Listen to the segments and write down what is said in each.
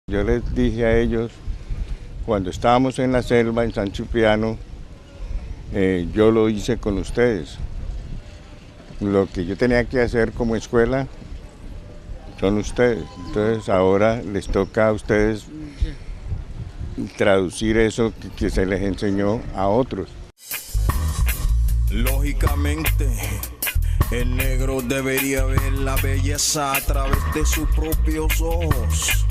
Yo les dije a ellos, cuando estábamos en la selva, en San Cipriano, yo lo hice con ustedes. Lo que yo tenía que hacer como escuela son ustedes. Entonces ahora les toca a ustedes traducir eso que se les enseñó a otros. Lógicamente, el negro debería ver la belleza a través de sus propios ojos.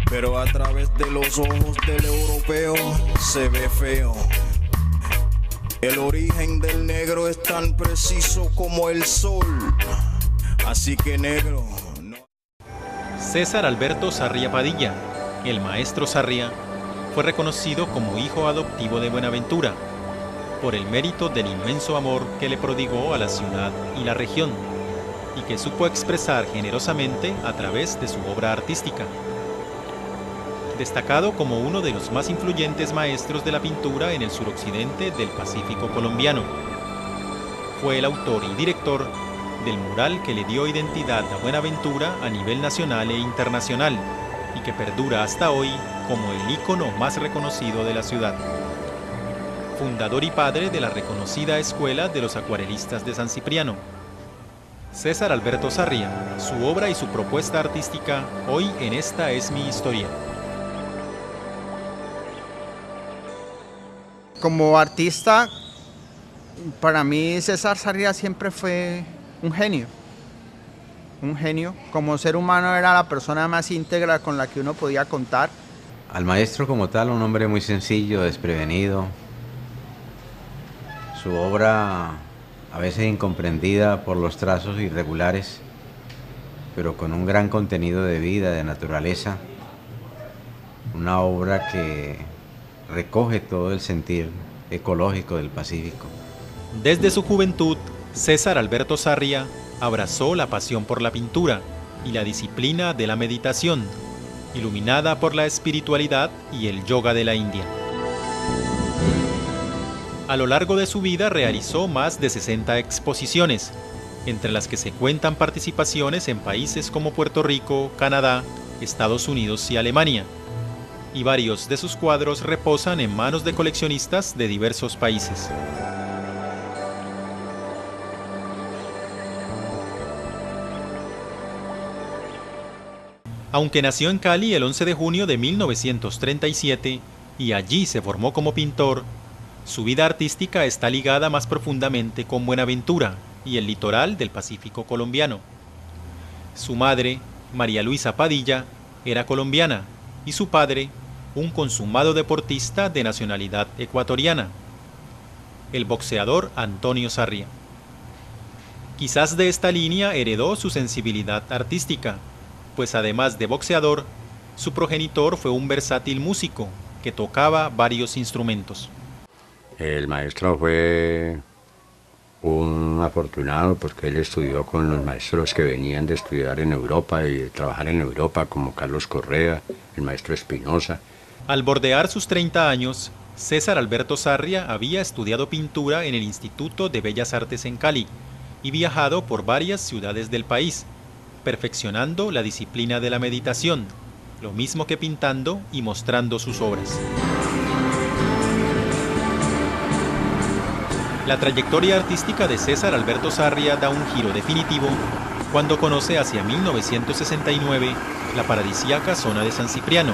Pero a través de los ojos del europeo se ve feo. El origen del negro es tan preciso como el sol. Así que negro... no... César Alberto Sarria Padilla, el maestro Sarria, fue reconocido como hijo adoptivo de Buenaventura, por el mérito del inmenso amor que le prodigó a la ciudad y la región, y que supo expresar generosamente a través de su obra artística. Destacado como uno de los más influyentes maestros de la pintura en el suroccidente del Pacífico colombiano. Fue el autor y director del mural que le dio identidad a Buenaventura a nivel nacional e internacional y que perdura hasta hoy como el ícono más reconocido de la ciudad. Fundador y padre de la reconocida Escuela de los Acuarelistas de San Cipriano. César Alberto Sarria, su obra y su propuesta artística hoy en Esta es mi historia. Como artista, para mí César Sarria siempre fue un genio. Un genio. Como ser humano era la persona más íntegra con la que uno podía contar. Al maestro como tal, un hombre muy sencillo, desprevenido. Su obra a veces incomprendida por los trazos irregulares, pero con un gran contenido de vida, de naturaleza. Una obra que recoge todo el sentir ecológico del Pacífico. Desde su juventud, César Alberto Sarria abrazó la pasión por la pintura y la disciplina de la meditación, iluminada por la espiritualidad y el yoga de la India. A lo largo de su vida realizó más de 60 exposiciones, entre las que se cuentan participaciones en países como Puerto Rico, Canadá, Estados Unidos y Alemania, y varios de sus cuadros reposan en manos de coleccionistas de diversos países. Aunque nació en Cali el 11 de junio de 1937 y allí se formó como pintor, su vida artística está ligada más profundamente con Buenaventura y el litoral del Pacífico colombiano. Su madre, María Luisa Padilla, era colombiana y su padre, un consumado deportista de nacionalidad ecuatoriana, el boxeador Antonio Sarria. Quizás de esta línea heredó su sensibilidad artística, pues además de boxeador, su progenitor fue un versátil músico que tocaba varios instrumentos. El maestro fue un afortunado porque él estudió con los maestros que venían de estudiar en Europa y de trabajar en Europa, como Carlos Correa, el maestro Espinosa. Al bordear sus 30 años, César Alberto Sarria había estudiado pintura en el Instituto de Bellas Artes en Cali y viajado por varias ciudades del país, perfeccionando la disciplina de la meditación, lo mismo que pintando y mostrando sus obras. La trayectoria artística de César Alberto Sarria da un giro definitivo cuando conoce hacia 1969 la paradisíaca zona de San Cipriano.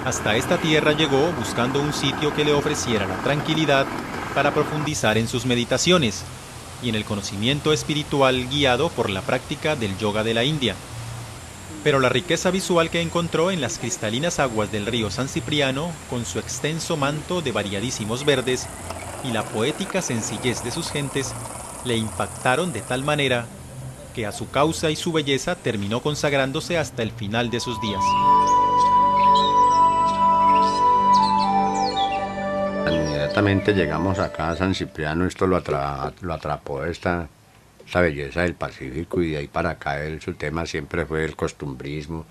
Hasta esta tierra llegó buscando un sitio que le ofreciera la tranquilidad para profundizar en sus meditaciones y en el conocimiento espiritual guiado por la práctica del yoga de la India. Pero la riqueza visual que encontró en las cristalinas aguas del río San Cipriano, con su extenso manto de variadísimos verdes, y la poética sencillez de sus gentes, le impactaron de tal manera que a su causa y su belleza terminó consagrándose hasta el final de sus días. Inmediatamente llegamos acá a San Cipriano, esto lo atrapó esta belleza del Pacífico, y de ahí para acá su tema siempre fue el costumbrismo,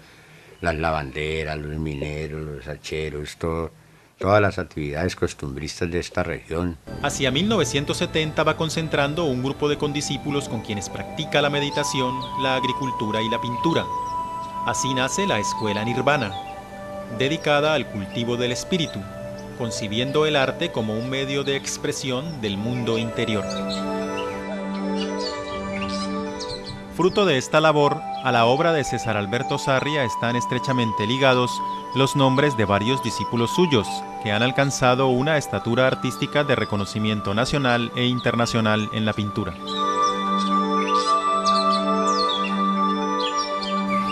las lavanderas, los mineros, los hacheros, todas las actividades costumbristas de esta región. Hacia 1970 va concentrando un grupo de condiscípulos con quienes practica la meditación, la agricultura y la pintura. Así nace la Escuela Nirvana, dedicada al cultivo del espíritu, concibiendo el arte como un medio de expresión del mundo interior. Fruto de esta labor, a la obra de César Alberto Sarria están estrechamente ligados los nombres de varios discípulos suyos, que han alcanzado una estatura artística de reconocimiento nacional e internacional en la pintura.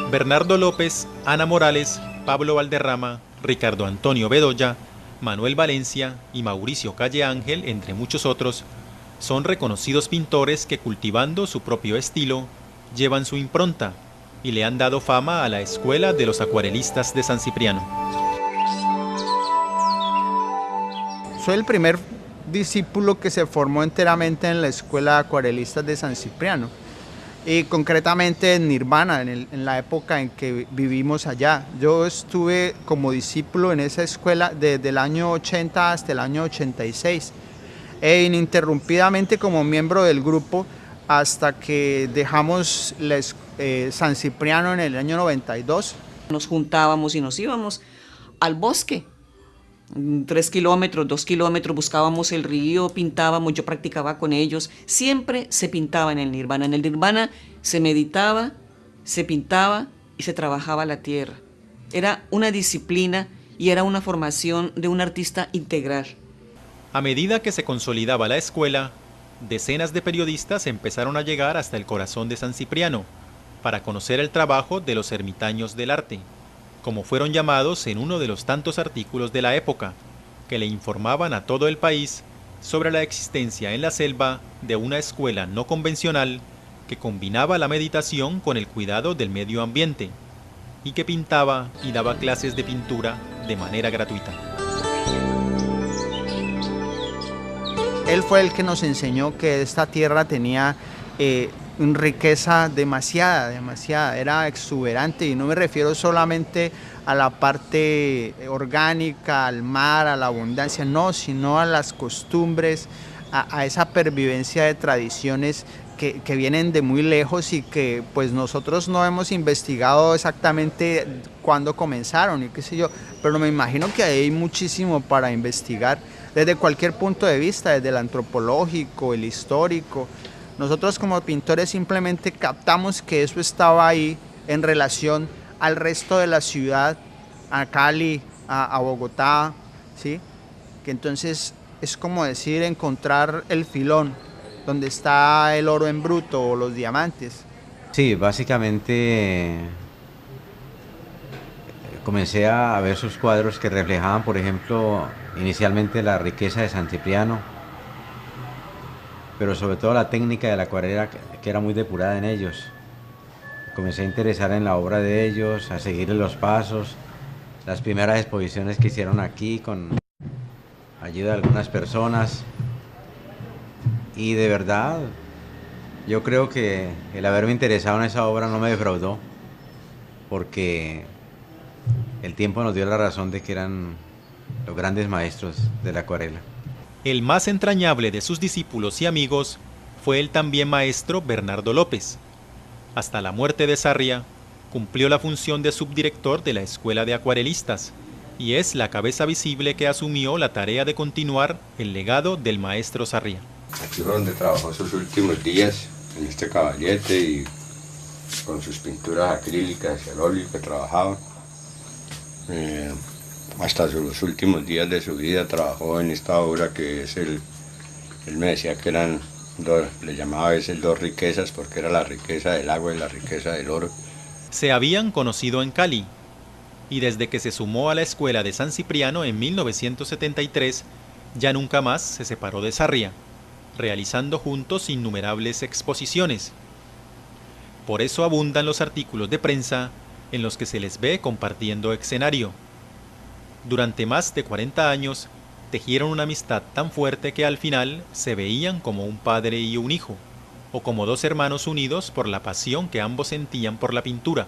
Bernardo López, Ana Morales, Pablo Valderrama, Ricardo Antonio Bedoya, Manuel Valencia y Mauricio Calle Ángel, entre muchos otros, son reconocidos pintores que, cultivando su propio estilo, llevan su impronta y le han dado fama a la Escuela de los Acuarelistas de San Cipriano. Soy el primer discípulo que se formó enteramente en la Escuela de Acuarelistas de San Cipriano y concretamente en Nirvana, en la época en que vivimos allá. Yo estuve como discípulo en esa escuela desde el año 80 hasta el año 86 e ininterrumpidamente como miembro del grupo hasta que dejamos San Cipriano en el año 92. Nos juntábamos y nos íbamos al bosque, 3 kilómetros, 2 kilómetros, buscábamos el río, pintábamos, yo practicaba con ellos, siempre se pintaba en el Nirvana. En el Nirvana se meditaba, se pintaba y se trabajaba la tierra. Era una disciplina y era una formación de un artista integral. A medida que se consolidaba la escuela, decenas de periodistas empezaron a llegar hasta el corazón de San Cipriano para conocer el trabajo de los ermitaños del arte, como fueron llamados en uno de los tantos artículos de la época, que le informaban a todo el país sobre la existencia en la selva de una escuela no convencional que combinaba la meditación con el cuidado del medio ambiente y que pintaba y daba clases de pintura de manera gratuita. Él fue el que nos enseñó que esta tierra tenía riqueza demasiada, era exuberante, y no me refiero solamente a la parte orgánica, al mar, a la abundancia, no, sino a las costumbres, a esa pervivencia de tradiciones que vienen de muy lejos y que pues nosotros no hemos investigado exactamente cuándo comenzaron y qué sé yo, pero me imagino que hay muchísimo para investigar desde cualquier punto de vista, desde el antropológico, el histórico. Nosotros como pintores simplemente captamos que eso estaba ahí en relación al resto de la ciudad, a Cali, a Bogotá, ¿sí? Que entonces es como decir encontrar el filón, donde está el oro en bruto o los diamantes. Sí, básicamente comencé a ver sus cuadros que reflejaban, por ejemplo, inicialmente la riqueza de San Cipriano, pero sobre todo la técnica de la acuarela que era muy depurada en ellos. Comencé a interesar en la obra de ellos, a seguirle los pasos, las primeras exposiciones que hicieron aquí con ayuda de algunas personas, y de verdad yo creo que el haberme interesado en esa obra no me defraudó, porque el tiempo nos dio la razón de que eran los grandes maestros de la acuarela. El más entrañable de sus discípulos y amigos fue el también maestro Bernardo López. Hasta la muerte de Sarria, cumplió la función de subdirector de la Escuela de Acuarelistas y es la cabeza visible que asumió la tarea de continuar el legado del maestro Sarria. Aquí fue donde trabajó sus últimos días, en este caballete y con sus pinturas acrílicas y al óleo que trabajaba. Hasta los últimos días de su vida trabajó en esta obra que es él me decía que eran dos, le llamaba a veces dos riquezas porque era la riqueza del agua y la riqueza del oro. Se habían conocido en Cali y desde que se sumó a la Escuela de San Cipriano en 1973 ya nunca más se separó de Sarria, realizando juntos innumerables exposiciones. Por eso abundan los artículos de prensa en los que se les ve compartiendo escenario. Durante más de 40 años tejieron una amistad tan fuerte que al final se veían como un padre y un hijo, o como dos hermanos unidos por la pasión que ambos sentían por la pintura,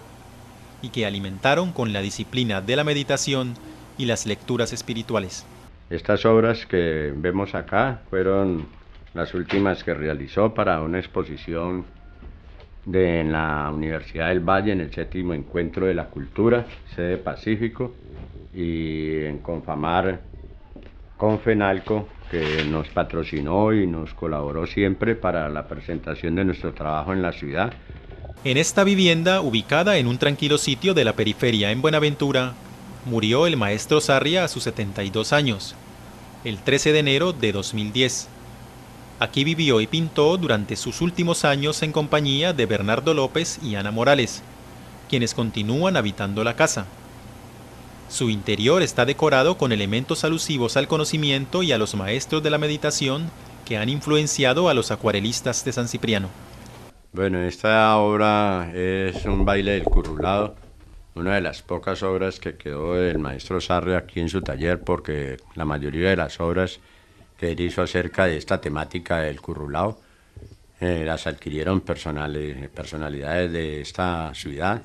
y que alimentaron con la disciplina de la meditación y las lecturas espirituales. Estas obras que vemos acá fueron las últimas que realizó para una exposición en la Universidad del Valle, en el 7º Encuentro de la Cultura, sede Pacífico, y en Confamar con FENALCO, que nos patrocinó y nos colaboró siempre para la presentación de nuestro trabajo en la ciudad. En esta vivienda, ubicada en un tranquilo sitio de la periferia en Buenaventura, murió el maestro Sarria a sus 72 años, el 13 de enero de 2010. Aquí vivió y pintó durante sus últimos años en compañía de Bernardo López y Ana Morales, quienes continúan habitando la casa. Su interior está decorado con elementos alusivos al conocimiento y a los maestros de la meditación que han influenciado a los acuarelistas de San Cipriano. Bueno, esta obra es un baile del currulado, una de las pocas obras que quedó del maestro Sarria aquí en su taller, porque la mayoría de las obras que él hizo acerca de esta temática del currulao las adquirieron personalidades de esta ciudad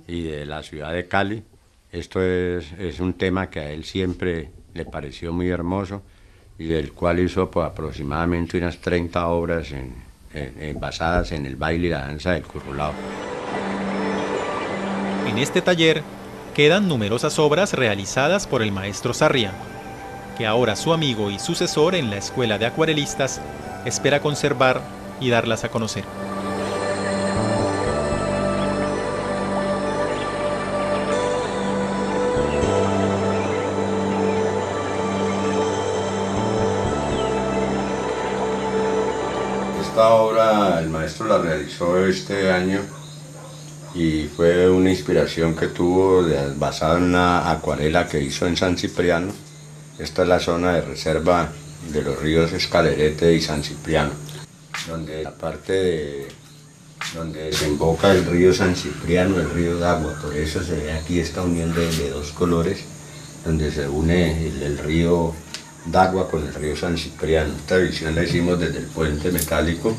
y de la ciudad de Cali. Esto es un tema que a él siempre le pareció muy hermoso y del cual hizo pues, aproximadamente unas 30 obras basadas en el baile y la danza del currulao. En este taller quedan numerosas obras realizadas por el maestro Sarria, que ahora su amigo y sucesor en la Escuela de Acuarelistas espera conservar y darlas a conocer. Esta obra el maestro la realizó este año y fue una inspiración que tuvo basada en una acuarela que hizo en San Cipriano. Esta es la zona de reserva de los ríos Escalerete y San Cipriano, donde la parte donde desemboca el río San Cipriano, el río Dagua. Por eso se ve aquí esta unión de dos colores, donde se une el río Dagua con el río San Cipriano. Esta visión la hicimos desde el puente metálico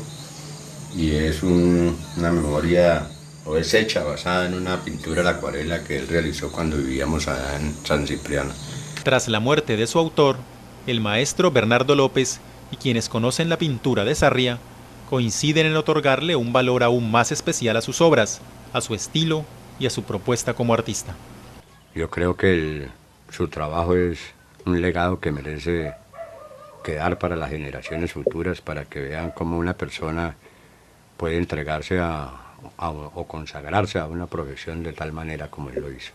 y es una memoria, o es hecha basada en una pintura de la acuarela que él realizó cuando vivíamos allá en San Cipriano. Tras la muerte de su autor, el maestro Bernardo López y quienes conocen la pintura de Sarria coinciden en otorgarle un valor aún más especial a sus obras, a su estilo y a su propuesta como artista. Yo creo que su trabajo es un legado que merece quedar para las generaciones futuras, para que vean cómo una persona puede entregarse o consagrarse a una profesión de tal manera como él lo hizo.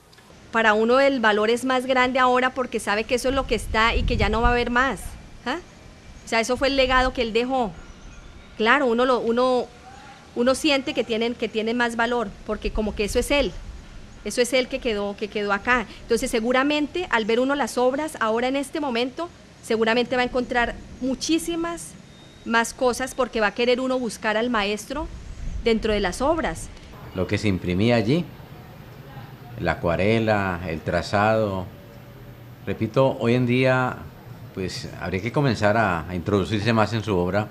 Para uno el valor es más grande ahora porque sabe que eso es lo que está y que ya no va a haber más. ¿Ah? O sea, eso fue el legado que él dejó. Claro, uno siente que tiene más valor porque como que eso es él que quedó acá. Entonces seguramente al ver uno las obras ahora en este momento, seguramente va a encontrar muchísimas más cosas porque va a querer uno buscar al maestro dentro de las obras. Lo que se imprimía allí, la acuarela, el trazado. Repito, hoy en día pues habría que comenzar a introducirse más en su obra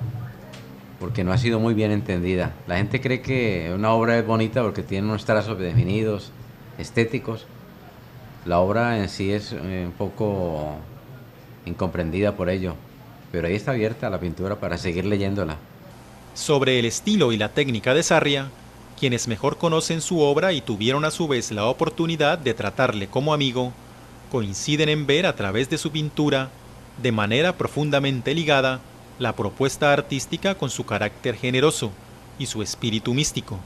porque no ha sido muy bien entendida. La gente cree que una obra es bonita porque tiene unos trazos definidos, estéticos. La obra en sí es un poco incomprendida por ello, pero ahí está abierta la pintura para seguir leyéndola. Sobre el estilo y la técnica de Sarria, quienes mejor conocen su obra y tuvieron a su vez la oportunidad de tratarle como amigo, coinciden en ver a través de su pintura, de manera profundamente ligada, la propuesta artística con su carácter generoso y su espíritu místico,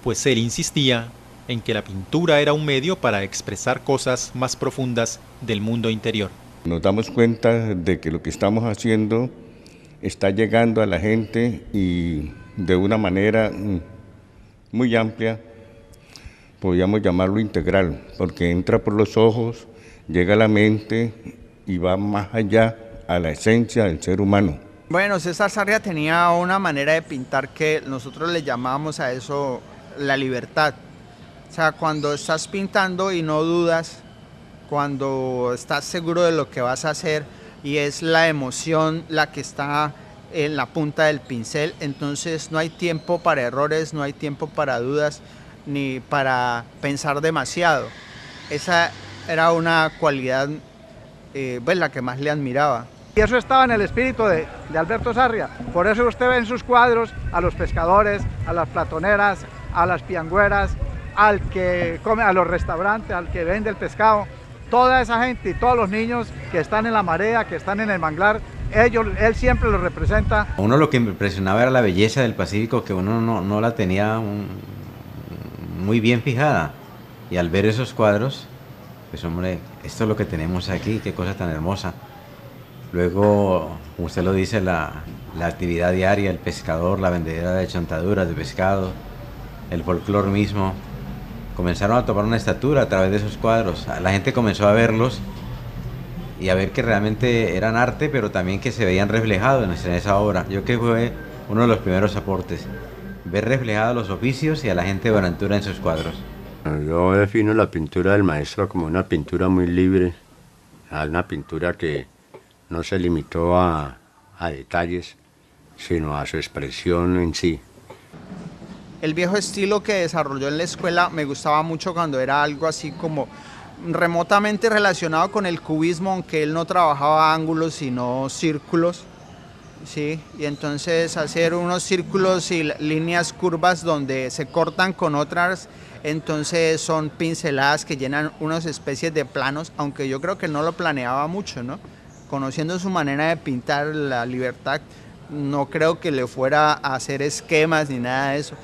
pues él insistía en que la pintura era un medio para expresar cosas más profundas del mundo interior. Nos damos cuenta de que lo que estamos haciendo está llegando a la gente y de una manera muy amplia, podríamos llamarlo integral, porque entra por los ojos, llega a la mente y va más allá a la esencia del ser humano. Bueno, César Sarria tenía una manera de pintar que nosotros le llamábamos a eso la libertad. O sea, cuando estás pintando y no dudas, cuando estás seguro de lo que vas a hacer y es la emoción la que está en la punta del pincel, entonces no hay tiempo para errores, no hay tiempo para dudas, ni para pensar demasiado. Esa era una cualidad, pues, la que más le admiraba. Y eso estaba en el espíritu de Alberto Sarria. Por eso usted ve en sus cuadros a los pescadores, a las platoneras, a las piangüeras, al que come, a los restaurantes, al que vende el pescado. Toda esa gente y todos los niños que están en la marea, que están en el manglar, él siempre los representa. A uno lo que me impresionaba era la belleza del Pacífico, que uno no la tenía muy bien fijada. Y al ver esos cuadros, pues hombre, esto es lo que tenemos aquí, qué cosa tan hermosa. Luego, como usted lo dice, la actividad diaria, el pescador, la vendedera de chontaduras de pescado, el folclore mismo, comenzaron a tomar una estatura a través de esos cuadros. La gente comenzó a verlos y a ver que realmente eran arte, pero también que se veían reflejados en esa obra. Yo creo que fue uno de los primeros aportes, ver reflejados los oficios y a la gente de Buenaventura en sus cuadros. Yo defino la pintura del maestro como una pintura muy libre, una pintura que no se limitó a detalles, sino a su expresión en sí. El viejo estilo que desarrolló en la escuela me gustaba mucho cuando era algo así como remotamente relacionado con el cubismo, aunque él no trabajaba ángulos sino círculos, ¿sí? Y entonces hacer unos círculos y líneas curvas donde se cortan con otras, entonces son pinceladas que llenan unas especies de planos, aunque yo creo que no lo planeaba mucho, ¿no? Conociendo su manera de pintar, la libertad, no creo que le fuera a hacer esquemas ni nada de eso.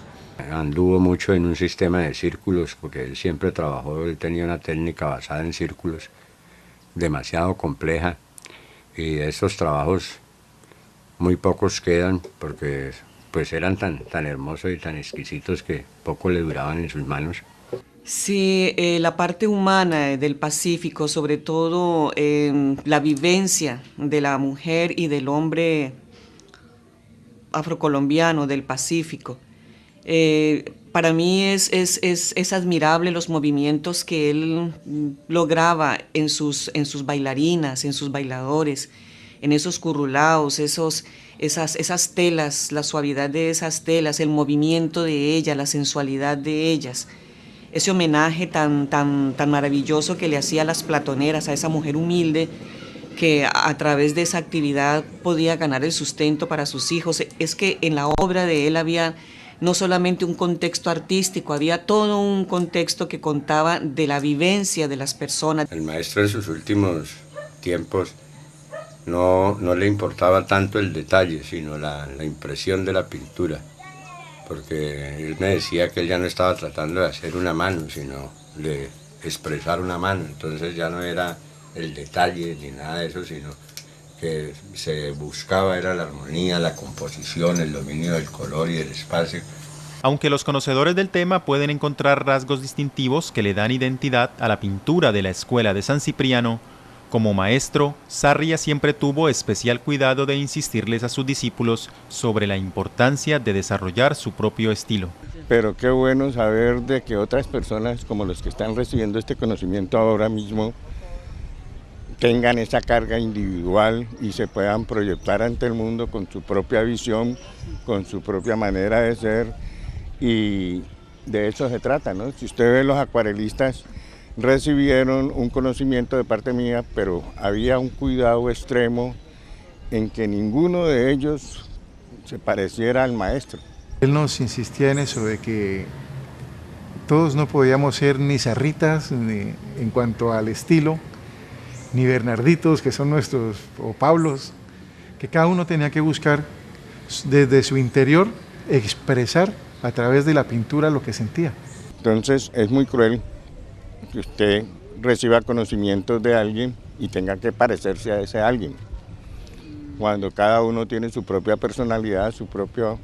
Anduvo mucho en un sistema de círculos, porque él siempre trabajó, él tenía una técnica basada en círculos, demasiado compleja, y de estos trabajos muy pocos quedan, porque pues eran tan hermosos y tan exquisitos que poco le duraban en sus manos. Sí, la parte humana del Pacífico, sobre todo la vivencia de la mujer y del hombre afrocolombiano del Pacífico. Para mí es admirable los movimientos que él lograba en sus bailarinas, en sus bailadores, en esos currulaos, esas telas, la suavidad de esas telas, el movimiento de ellas, la sensualidad de ellas. Ese homenaje tan maravilloso que le hacía a las platoneras, a esa mujer humilde que a través de esa actividad podía ganar el sustento para sus hijos. Es que en la obra de él había no solamente un contexto artístico, había todo un contexto que contaba de la vivencia de las personas. El maestro en sus últimos tiempos no le importaba tanto el detalle, sino la impresión de la pintura. Porque él me decía que él ya no estaba tratando de hacer una mano, sino de expresar una mano. Entonces ya no era el detalle ni nada de eso, sino que se buscaba era la armonía, la composición, el dominio del color y del espacio. Aunque los conocedores del tema pueden encontrar rasgos distintivos que le dan identidad a la pintura de la escuela de San Cipriano, como maestro, Sarria siempre tuvo especial cuidado de insistirles a sus discípulos sobre la importancia de desarrollar su propio estilo. Pero qué bueno saber de que otras personas, como los que están recibiendo este conocimiento ahora mismo, tengan esa carga individual y se puedan proyectar ante el mundo con su propia visión, con su propia manera de ser, y de eso se trata, ¿no? Si usted ve, los acuarelistas recibieron un conocimiento de parte mía, pero había un cuidado extremo en que ninguno de ellos se pareciera al maestro. Él nos insistía en eso, de que todos no podíamos ser ni zarritas en cuanto al estilo, ni Bernarditos, que son nuestros, o Pablos, que cada uno tenía que buscar desde su interior expresar a través de la pintura lo que sentía. Entonces es muy cruel que usted reciba conocimientos de alguien y tenga que parecerse a ese alguien, cuando cada uno tiene su propia personalidad, su propia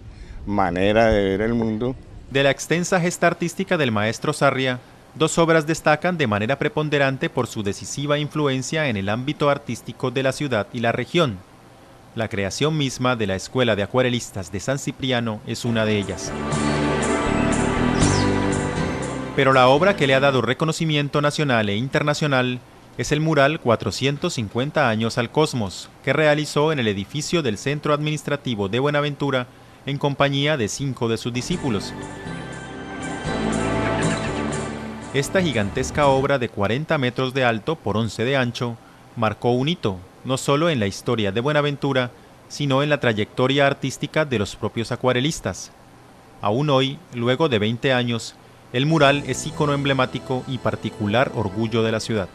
manera de ver el mundo. De la extensa gesta artística del maestro Sarria, dos obras destacan de manera preponderante por su decisiva influencia en el ámbito artístico de la ciudad y la región. La creación misma de la Escuela de Acuarelistas de San Cipriano es una de ellas. Pero la obra que le ha dado reconocimiento nacional e internacional es el mural 450 años al cosmos, que realizó en el edificio del Centro Administrativo de Buenaventura en compañía de 5 de sus discípulos. Esta gigantesca obra de 40 metros de alto por 11 de ancho marcó un hito, no solo en la historia de Buenaventura, sino en la trayectoria artística de los propios acuarelistas. Aún hoy, luego de 20 años, el mural es ícono emblemático y particular orgullo de la ciudad.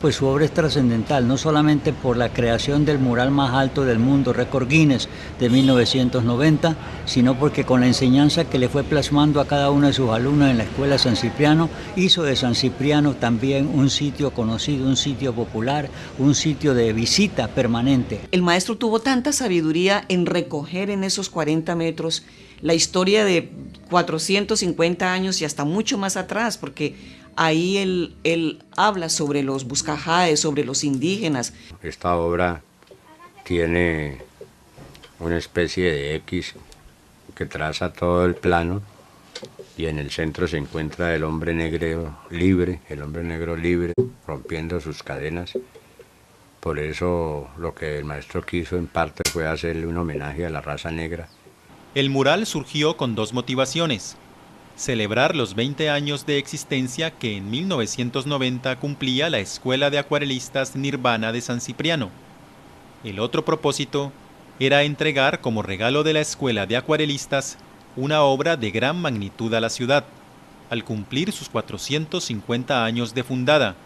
Pues su obra es trascendental, no solamente por la creación del mural más alto del mundo, récord Guinness de 1990, sino porque con la enseñanza que le fue plasmando a cada uno de sus alumnos en la Escuela San Cipriano, hizo de San Cipriano también un sitio conocido, un sitio popular, un sitio de visita permanente. El maestro tuvo tanta sabiduría en recoger en esos 40 metros la historia de 450 años y hasta mucho más atrás, porque ahí él habla sobre los buscajaes, sobre los indígenas. Esta obra tiene una especie de X que traza todo el plano y en el centro se encuentra el hombre negro libre, rompiendo sus cadenas. Por eso lo que el maestro quiso en parte fue hacerle un homenaje a la raza negra. El mural surgió con dos motivaciones: celebrar los 20 años de existencia que en 1990 cumplía la Escuela de Acuarelistas Nirvana de San Cipriano. El otro propósito era entregar como regalo de la Escuela de Acuarelistas una obra de gran magnitud a la ciudad, al cumplir sus 450 años de fundada,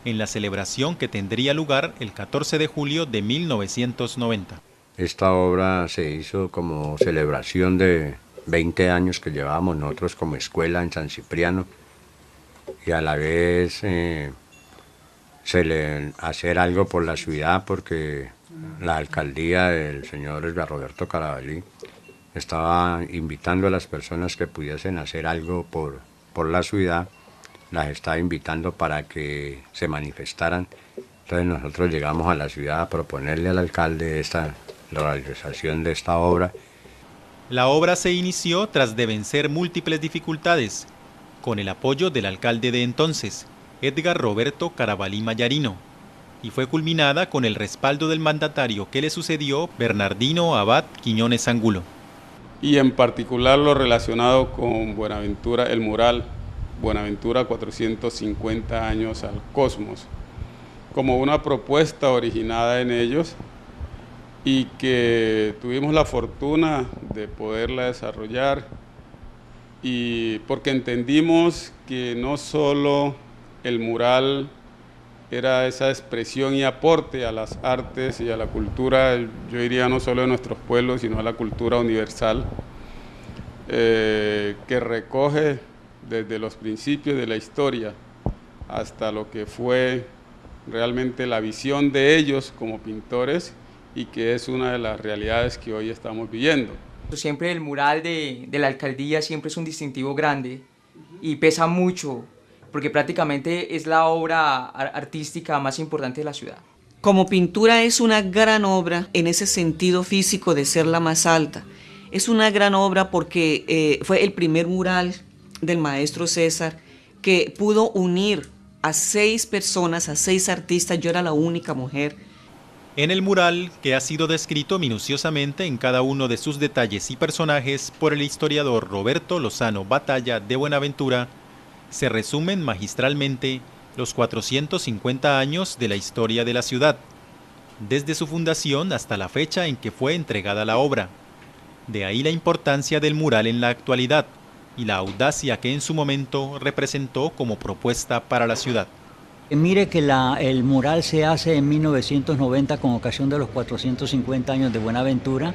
en la celebración que tendría lugar el 14 de julio de 1990. Esta obra se hizo como celebración de 20 años que llevábamos nosotros como escuela en San Cipriano y a la vez hacer algo por la ciudad porque la alcaldía del señor Edgar Roberto Carabalí estaba invitando a las personas que pudiesen hacer algo por la ciudad, las estaba invitando para que se manifestaran. Entonces nosotros llegamos a la ciudad a proponerle al alcalde la realización de esta obra. La obra se inició tras de vencer múltiples dificultades, con el apoyo del alcalde de entonces, Edgar Roberto Carabalí Mayarino, y fue culminada con el respaldo del mandatario que le sucedió, Bernardino Abad Quiñones Angulo. Y en particular lo relacionado con Buenaventura, el mural Buenaventura 450 años al cosmos, como una propuesta originada en ellos, y que tuvimos la fortuna de poderla desarrollar y porque entendimos que no solo el mural era esa expresión y aporte a las artes y a la cultura, yo diría no solo de nuestros pueblos, sino a la cultura universal, que recoge desde los principios de la historia hasta lo que fue realmente la visión de ellos como pintores, y que es una de las realidades que hoy estamos viviendo. Siempre el mural de la alcaldía siempre es un distintivo grande y pesa mucho, porque prácticamente es la obra artística más importante de la ciudad. Como pintura es una gran obra en ese sentido físico de ser la más alta. Es una gran obra porque fue el primer mural del maestro César que pudo unir a 6 personas, a 6 artistas. Yo era la única mujer. En el mural, que ha sido descrito minuciosamente en cada uno de sus detalles y personajes por el historiador Roberto Lozano Batalla de Buenaventura, se resumen magistralmente los 450 años de la historia de la ciudad, desde su fundación hasta la fecha en que fue entregada la obra. De ahí la importancia del mural en la actualidad y la audacia que en su momento representó como propuesta para la ciudad. Mire que el mural se hace en 1990 con ocasión de los 450 años de Buenaventura.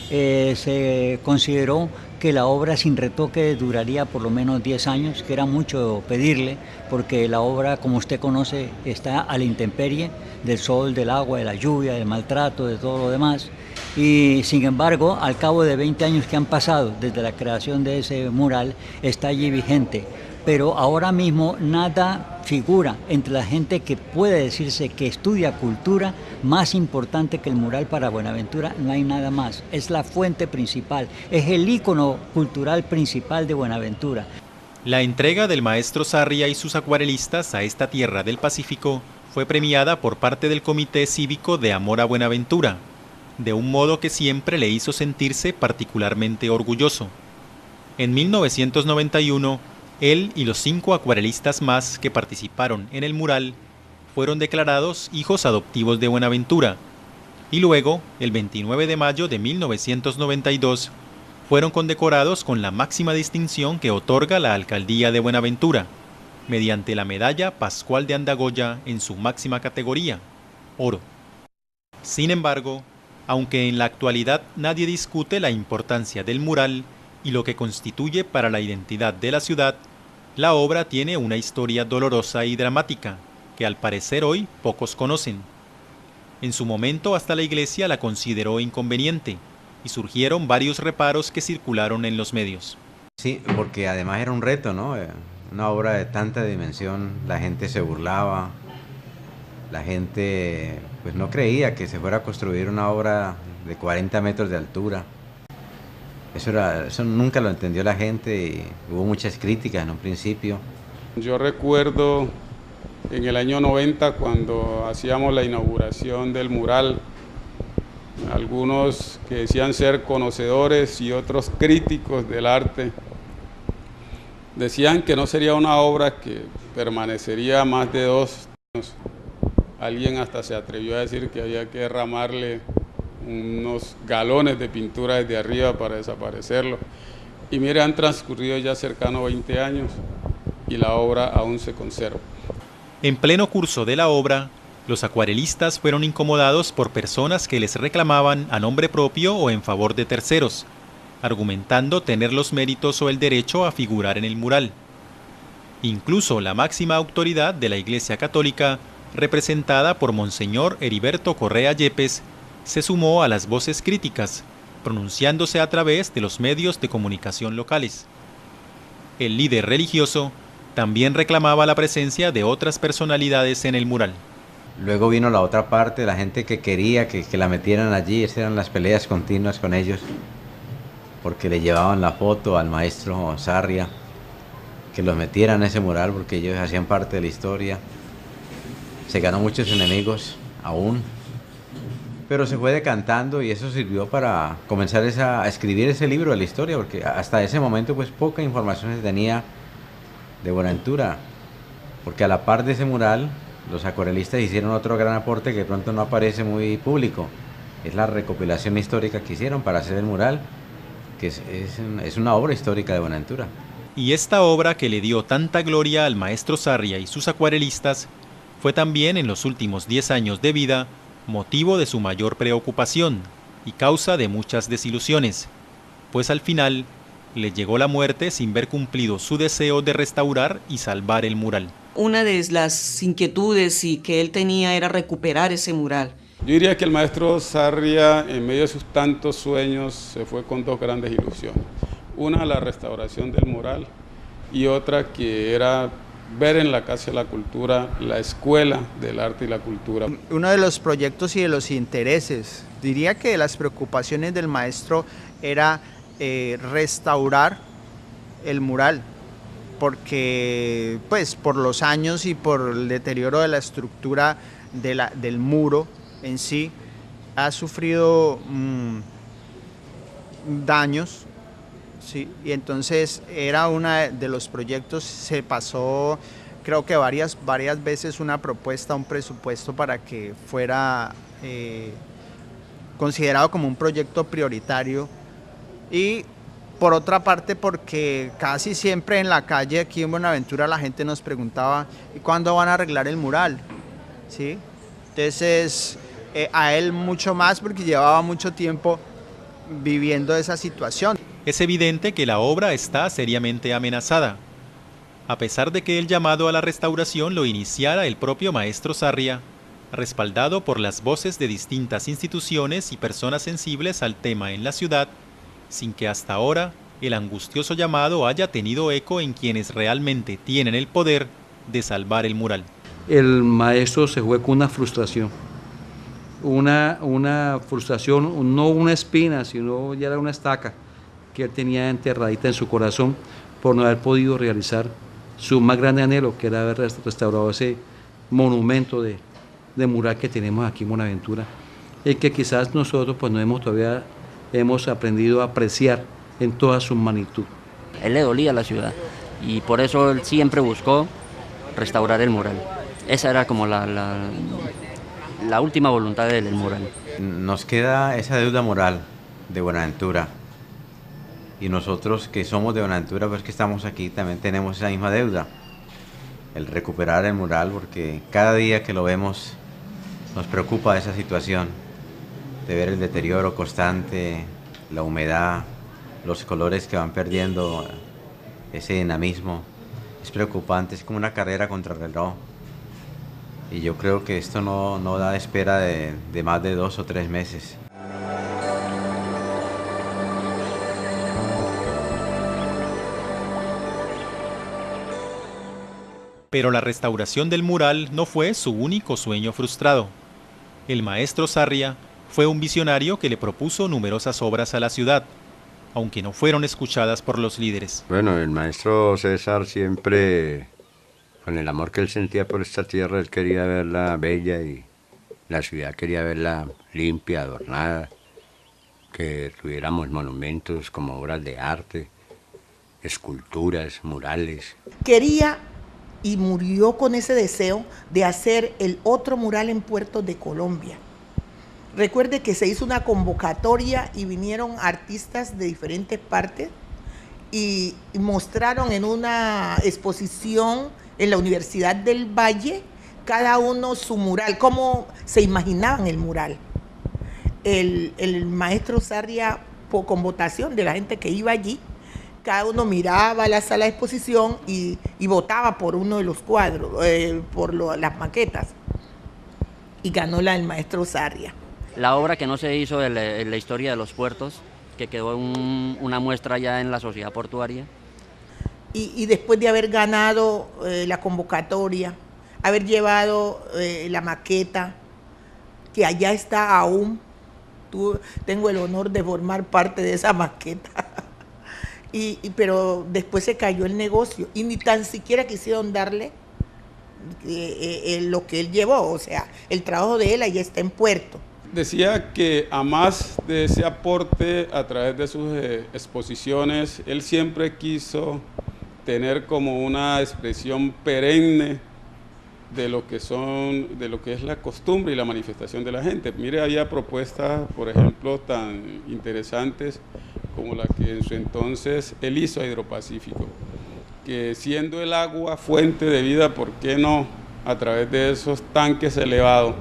Se consideró que la obra sin retoque duraría por lo menos 10 años, que era mucho pedirle, porque la obra, como usted conoce, está a la intemperie del sol, del agua, de la lluvia, del maltrato, de todo lo demás. Y sin embargo, al cabo de 20 años que han pasado desde la creación de ese mural, está allí vigente. Pero ahora mismo nada figura entre la gente que puede decirse que estudia cultura más importante que el mural para Buenaventura, no hay nada más. Es la fuente principal, es el ícono cultural principal de Buenaventura. La entrega del maestro Sarria y sus acuarelistas a esta tierra del Pacífico fue premiada por parte del Comité Cívico de Amor a Buenaventura, de un modo que siempre le hizo sentirse particularmente orgulloso. En 1991, él y los 5 acuarelistas más que participaron en el mural fueron declarados hijos adoptivos de Buenaventura y luego, el 29 de mayo de 1992, fueron condecorados con la máxima distinción que otorga la Alcaldía de Buenaventura, mediante la Medalla Pascual de Andagoya en su máxima categoría, oro. Sin embargo, aunque en la actualidad nadie discute la importancia del mural y lo que constituye para la identidad de la ciudad, la obra tiene una historia dolorosa y dramática, que al parecer hoy pocos conocen. En su momento hasta la iglesia la consideró inconveniente, y surgieron varios reparos que circularon en los medios. Sí, porque además era un reto, ¿no? Una obra de tanta dimensión, la gente se burlaba, la gente pues no creía que se fuera a construir una obra de 40 metros de altura. Eso nunca lo entendió la gente y hubo muchas críticas en un principio. Yo recuerdo en el año 90 cuando hacíamos la inauguración del mural, algunos que decían ser conocedores y otros críticos del arte decían que no sería una obra que permanecería más de 2 años. Alguien hasta se atrevió a decir que había que derramarle unos galones de pintura desde arriba para desaparecerlo. Y mire, han transcurrido ya cercano a 20 años y la obra aún se conserva. En pleno curso de la obra, los acuarelistas fueron incomodados por personas que les reclamaban a nombre propio o en favor de terceros, argumentando tener los méritos o el derecho a figurar en el mural. Incluso la máxima autoridad de la Iglesia Católica, representada por Monseñor Heriberto Correa Yepes, se sumó a las voces críticas, pronunciándose a través de los medios de comunicación locales. El líder religioso también reclamaba la presencia de otras personalidades en el mural. Luego vino la otra parte, la gente que quería que la metieran allí, esas eran las peleas continuas con ellos, porque le llevaban la foto al maestro Sarria, que los metieran en ese mural porque ellos hacían parte de la historia. Se ganó muchos enemigos aún, pero se fue decantando y eso sirvió para comenzar a escribir ese libro de la historia, porque hasta ese momento pues poca información se tenía de Buenaventura, porque a la par de ese mural los acuarelistas hicieron otro gran aporte que de pronto no aparece muy público, es la recopilación histórica que hicieron para hacer el mural, que es una obra histórica de Buenaventura. Y esta obra que le dio tanta gloria al maestro Sarria y sus acuarelistas fue también en los últimos 10 años de vida motivo de su mayor preocupación y causa de muchas desilusiones, pues al final le llegó la muerte sin ver cumplido su deseo de restaurar y salvar el mural. Una de las inquietudes que él tenía era recuperar ese mural. Yo diría que el maestro Sarria, en medio de sus tantos sueños, se fue con 2 grandes ilusiones. Una, la restauración del mural, y otra que era ver en la Casa de la Cultura la escuela del arte y la cultura. Uno de los proyectos y de los intereses, diría que las preocupaciones del maestro era restaurar el mural, porque pues por los años y por el deterioro de la estructura del muro en sí ha sufrido daños. Sí, y entonces era uno de los proyectos, se pasó creo que varias veces una propuesta, un presupuesto para que fuera considerado como un proyecto prioritario, y por otra parte porque casi siempre en la calle aquí en Buenaventura la gente nos preguntaba ¿y cuándo van a arreglar el mural? ¿Sí? Entonces a él mucho más porque llevaba mucho tiempo viviendo esa situación. Es evidente que la obra está seriamente amenazada. A pesar de que el llamado a la restauración lo iniciara el propio maestro Sarria, respaldado por las voces de distintas instituciones y personas sensibles al tema en la ciudad, sin que hasta ahora el angustioso llamado haya tenido eco en quienes realmente tienen el poder de salvar el mural. El maestro se fue con una frustración, una frustración, no una espina, sino ya era una estaca que él tenía enterradita en su corazón por no haber podido realizar su más grande anhelo, que era haber restaurado ese monumento de mural que tenemos aquí en Buenaventura, y que quizás nosotros pues no todavía hemos aprendido a apreciar en toda su magnitud. Él le dolía a la ciudad y por eso él siempre buscó restaurar el mural. Esa era como la última voluntad del mural. Nos queda esa deuda moral de Buenaventura. Y nosotros que somos de Buenaventura, pues que estamos aquí, también tenemos esa misma deuda. El recuperar el mural, porque cada día que lo vemos nos preocupa esa situación de ver el deterioro constante, la humedad, los colores que van perdiendo ese dinamismo. Es preocupante, es como una carrera contra el reloj. Y yo creo que esto no da espera de más de 2 o 3 meses. Pero la restauración del mural no fue su único sueño frustrado. El maestro Sarria fue un visionario que le propuso numerosas obras a la ciudad, aunque no fueron escuchadas por los líderes. Bueno, el maestro César siempre, con el amor que él sentía por esta tierra, él quería verla bella y la ciudad quería verla limpia, adornada, que tuviéramos monumentos como obras de arte, esculturas, murales. Quería y murió con ese deseo de hacer el otro mural en Puerto de Colombia. Recuerde que se hizo una convocatoria y vinieron artistas de diferentes partes y mostraron en una exposición en la Universidad del Valle cada uno su mural, cómo se imaginaban el mural. El maestro Sarria, con votación de la gente que iba allí, cada uno miraba la sala de exposición y votaba por uno de los cuadros, las maquetas, y ganó el maestro Sarria. La obra que no se hizo en la historia de los puertos, que quedó una muestra ya en la sociedad portuaria. Y después de haber ganado la convocatoria, haber llevado la maqueta, que allá está aún, tengo el honor de formar parte de esa maqueta. Pero después se cayó el negocio y ni tan siquiera quisieron darle lo que él llevó, o sea, el trabajo de él allá está en Puerto. Decía que a más de ese aporte a través de sus exposiciones, él siempre quiso tener como una expresión perenne de lo que es la costumbre y la manifestación de la gente. Mire, había propuestas, por ejemplo, tan interesantes como la que en su entonces él hizo a Hidropacífico, que siendo el agua fuente de vida, ¿por qué no a través de esos tanques elevados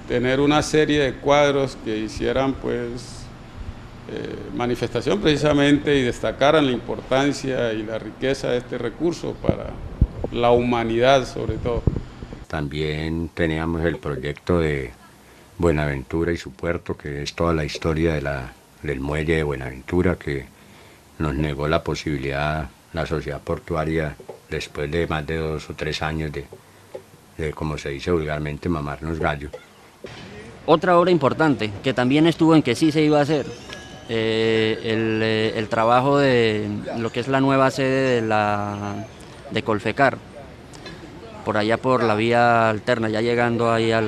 tener una serie de cuadros que hicieran pues manifestación precisamente y destacaran la importancia y la riqueza de este recurso para la humanidad sobre todo? También teníamos el proyecto de Buenaventura y su puerto, que es toda la historia del muelle de Buenaventura, que nos negó la posibilidad la sociedad portuaria después de más de 2 o 3 años de como se dice vulgarmente, mamarnos gallo. Otra obra importante que también estuvo en que sí se iba a hacer, el trabajo de lo que es la nueva sede de Colfecar, por allá por la vía alterna, ya llegando ahí a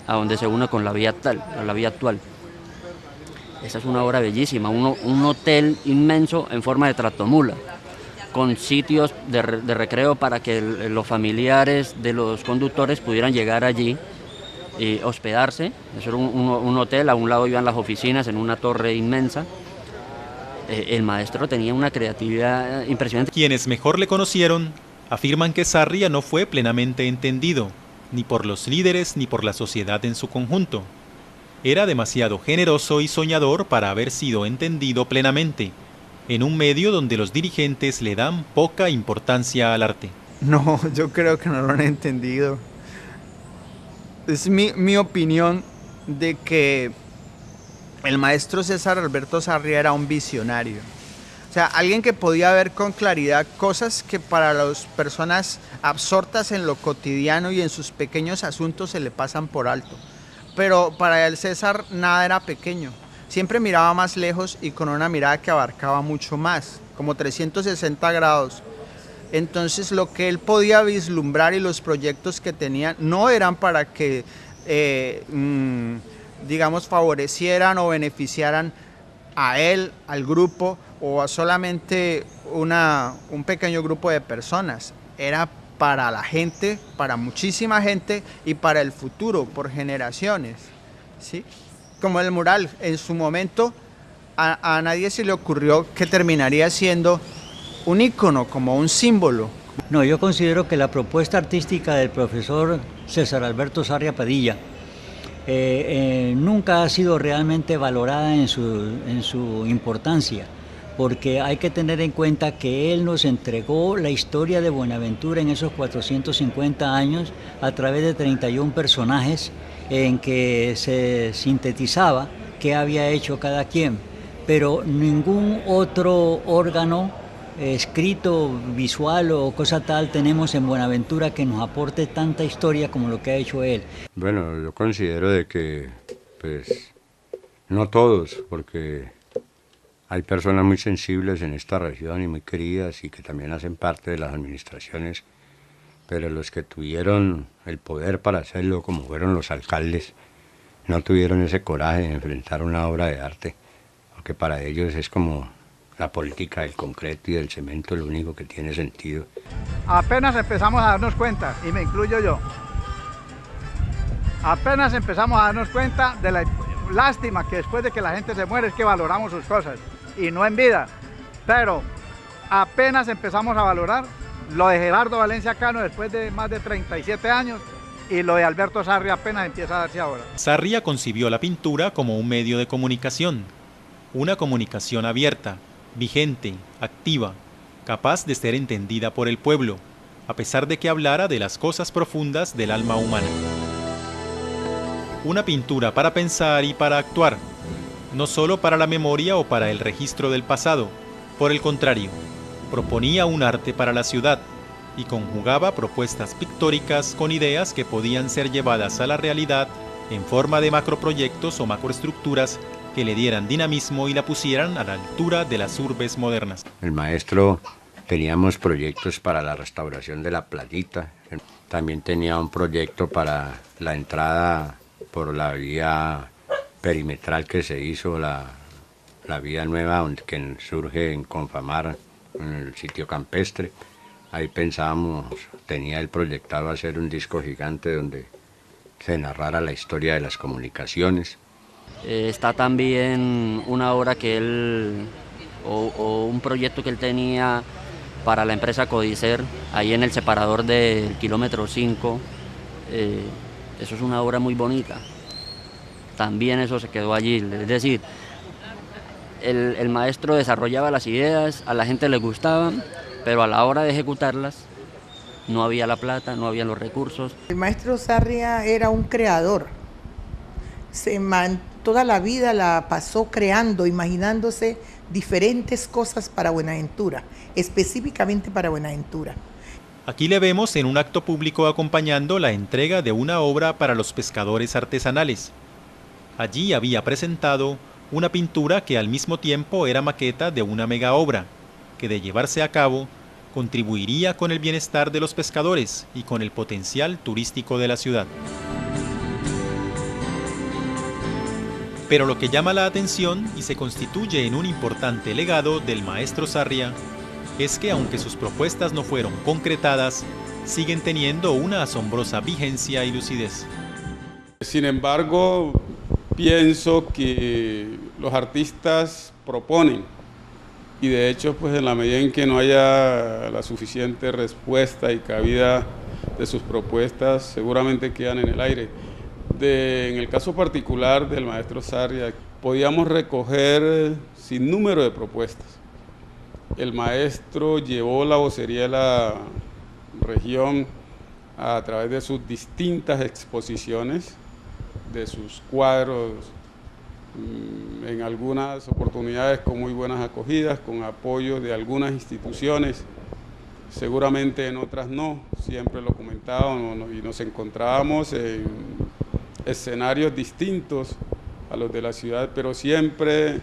donde se une con la vía actual. Esa es una obra bellísima, un hotel inmenso en forma de tractomula, con sitios de recreo para que los familiares de los conductores pudieran llegar allí y hospedarse. Eso era un hotel, a un lado iban las oficinas en una torre inmensa. El maestro tenía una creatividad impresionante. Quienes mejor le conocieron afirman que Sarria no fue plenamente entendido, ni por los líderes ni por la sociedad en su conjunto. Era demasiado generoso y soñador para haber sido entendido plenamente, en un medio donde los dirigentes le dan poca importancia al arte. No, yo creo que no lo han entendido. Es mi opinión de que el maestro César Alberto Sarria era un visionario. O sea, alguien que podía ver con claridad cosas que para las personas absortas en lo cotidiano y en sus pequeños asuntos se le pasan por alto. Pero para el César nada era pequeño. Siempre miraba más lejos y con una mirada que abarcaba mucho más, como 360 grados. Entonces lo que él podía vislumbrar y los proyectos que tenía no eran para que, digamos, favorecieran o beneficiaran a él, al grupo o a solamente un pequeño grupo de personas. Era para la gente, para muchísima gente y para el futuro, por generaciones, ¿sí? Como el mural, en su momento a nadie se le ocurrió que terminaría siendo un ícono, como un símbolo. No, yo considero que la propuesta artística del profesor César Alberto Sarria Padilla nunca ha sido realmente valorada en su importancia, porque hay que tener en cuenta que él nos entregó la historia de Buenaventura en esos 450 años a través de 31 personajes en que se sintetizaba qué había hecho cada quien, pero ningún otro órgano escrito, visual o cosa tal tenemos en Buenaventura que nos aporte tanta historia como lo que ha hecho él. Bueno, yo considero de que, pues, no todos, porque hay personas muy sensibles en esta región y muy queridas y que también hacen parte de las administraciones, pero los que tuvieron el poder para hacerlo, como fueron los alcaldes, no tuvieron ese coraje de enfrentar una obra de arte, porque para ellos es como la política del concreto y del cemento lo único que tiene sentido. Apenas empezamos a darnos cuenta, y me incluyo yo, apenas empezamos a darnos cuenta de la lástima que después de que la gente se muere es que valoramos sus cosas, y no en vida, pero apenas empezamos a valorar lo de Gerardo Valencia Cano después de más de 37 años, y lo de Alberto Sarria apenas empieza a darse ahora. Sarria concibió la pintura como un medio de comunicación, una comunicación abierta, vigente, activa, capaz de ser entendida por el pueblo, a pesar de que hablara de las cosas profundas del alma humana. Una pintura para pensar y para actuar, no solo para la memoria o para el registro del pasado, por el contrario, proponía un arte para la ciudad y conjugaba propuestas pictóricas con ideas que podían ser llevadas a la realidad en forma de macroproyectos o macroestructuras que le dieran dinamismo y la pusieran a la altura de las urbes modernas. El maestro teníamos proyectos para la restauración de la playita, también tenía un proyecto para la entrada por la vía perimetral que se hizo, la vía nueva que surge en Confamar, en el sitio campestre. Ahí pensábamos, tenía él proyectado hacer un disco gigante donde se narrara la historia de las comunicaciones. Está también una obra que él, o un proyecto que él tenía para la empresa Codicer, ahí en el separador del kilómetro 5. Eso es una obra muy bonita. También eso se quedó allí. Es decir, el maestro desarrollaba las ideas, a la gente le gustaban, pero a la hora de ejecutarlas no había la plata, no había los recursos. El maestro Sarria era un creador. Toda la vida la pasó creando, imaginándose diferentes cosas para Buenaventura, específicamente para Buenaventura. Aquí le vemos en un acto público acompañando la entrega de una obra para los pescadores artesanales. Allí había presentado una pintura que al mismo tiempo era maqueta de una mega obra, que de llevarse a cabo contribuiría con el bienestar de los pescadores y con el potencial turístico de la ciudad. Pero lo que llama la atención y se constituye en un importante legado del maestro Sarria es que aunque sus propuestas no fueron concretadas, siguen teniendo una asombrosa vigencia y lucidez. Sin embargo, pienso que los artistas proponen y de hecho, pues en la medida en que no haya la suficiente respuesta y cabida de sus propuestas, seguramente quedan en el aire. En el caso particular del maestro Sarria, podíamos recoger sin número de propuestas. El maestro llevó la vocería de la región a través de sus distintas exposiciones, de sus cuadros, en algunas oportunidades con muy buenas acogidas, con apoyo de algunas instituciones, seguramente en otras no, siempre lo comentábamos y nos encontrábamos en escenarios distintos a los de la ciudad, pero siempre